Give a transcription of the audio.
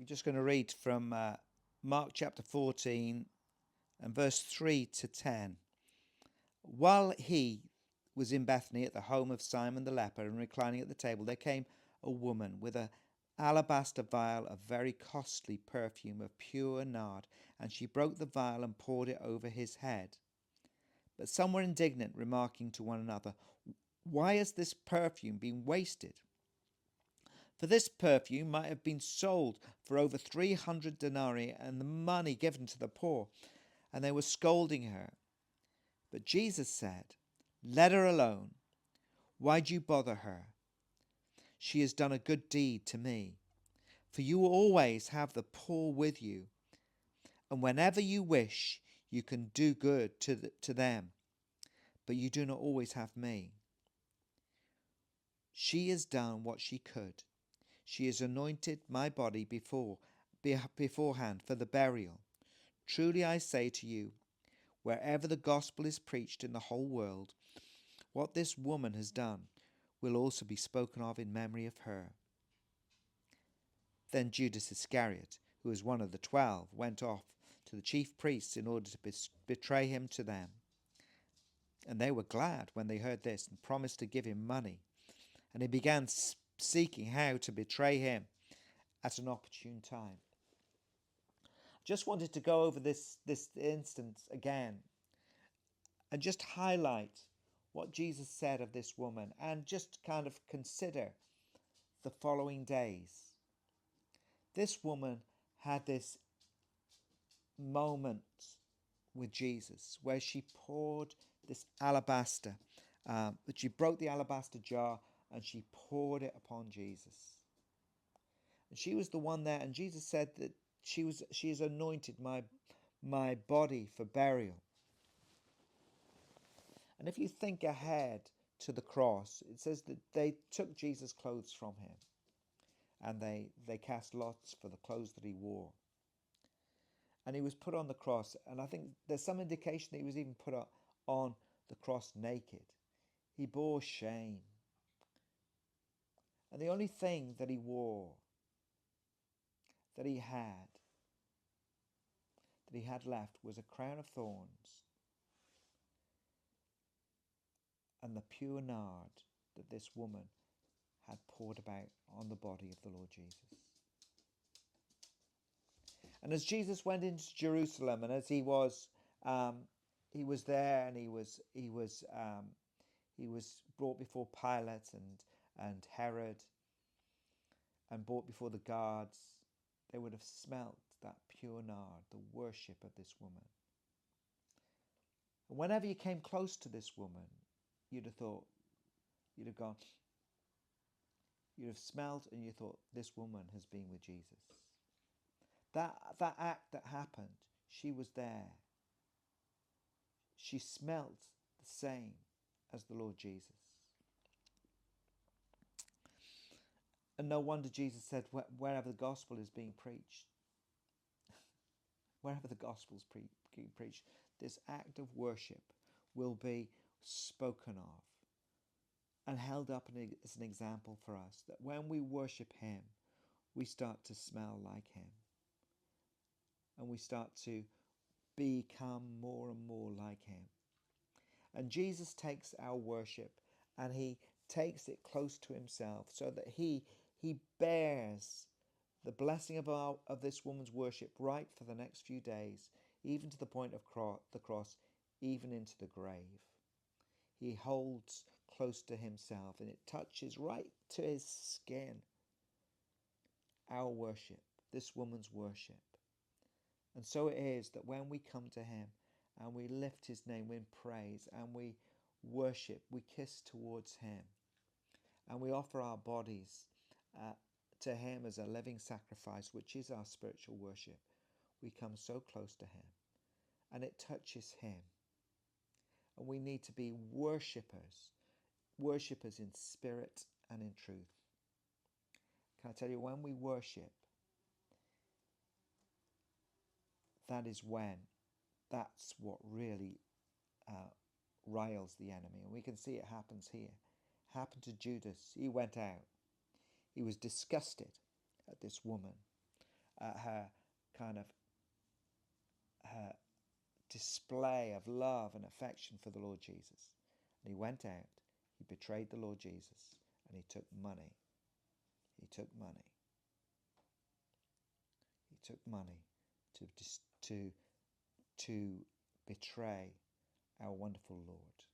I'm just going to read from Mark chapter 14 and verse 3 to 10. While he was in Bethany at the home of Simon the leper and reclining at the table, there came a woman with an alabaster vial of very costly perfume of pure nard, and she broke the vial and poured it over his head. But some were indignant, remarking to one another, "Why has this perfume been wasted? For this perfume might have been sold for over 300 denarii and the money given to the poor." And they were scolding her. But Jesus said, "Let her alone. Why do you bother her? She has done a good deed to me. For you will always have the poor with you, and whenever you wish, you can do good to them, but you do not always have me. She has done what she could. She has anointed my body beforehand for the burial. Truly I say to you, wherever the gospel is preached in the whole world, what this woman has done will also be spoken of in memory of her." Then Judas Iscariot, who was one of the 12, went off to the chief priests in order to betray him to them. And they were glad when they heard this and promised to give him money. And he began seeking how to betray him at an opportune time. Just wanted to go over this instance again and just highlight what Jesus said of this woman and just kind of consider the following days. This woman had this moment with Jesus where she poured this alabaster, that she broke the alabaster jar and she poured it upon Jesus. And she was the one there, and Jesus said that she has anointed my body for burial. And if you think ahead to the cross, it says that they took Jesus' clothes from him and they cast lots for the clothes that he wore. And he was put on the cross, and I think there's some indication that he was even put on the cross naked. He bore shame. And the only thing that he wore, that he had left, was a crown of thorns and the pure nard that this woman had poured about on the body of the Lord Jesus. And as Jesus went into Jerusalem, and as he was there, and he was brought before Pilate and Herod, and brought before the guards, they would have smelt that pure nard, the worship of this woman. And whenever you came close to this woman, you'd have smelt and you thought, this woman has been with Jesus. That act that happened, she was there. She smelt the same as the Lord Jesus. And no wonder Jesus said, wherever the gospel is being preached, wherever the gospel is being preached, this act of worship will be spoken of and held up as an example for us, that when we worship him, we start to smell like him. And we start to become more and more like him. And Jesus takes our worship and he takes it close to himself, so that he bears the blessing of this woman's worship right for the next few days, even to the point of the cross, even into the grave. He holds close to himself, and it touches right to his skin our worship, this woman's worship. And so it is that when we come to him and we lift his name in praise and we worship, we kiss towards him, and we offer our bodies to him as a living sacrifice, which is our spiritual worship, we come so close to him and it touches him. And we need to be worshippers in spirit and in truth. Can I tell you, when we worship, that's what really riles the enemy. And we can see it happens here. It happened to Judas. He went out. He was disgusted at this woman. her kind of her display of love and affection for the Lord Jesus. And he went out, he betrayed the Lord Jesus, and he took money. He took money. He took money to betray our wonderful Lord.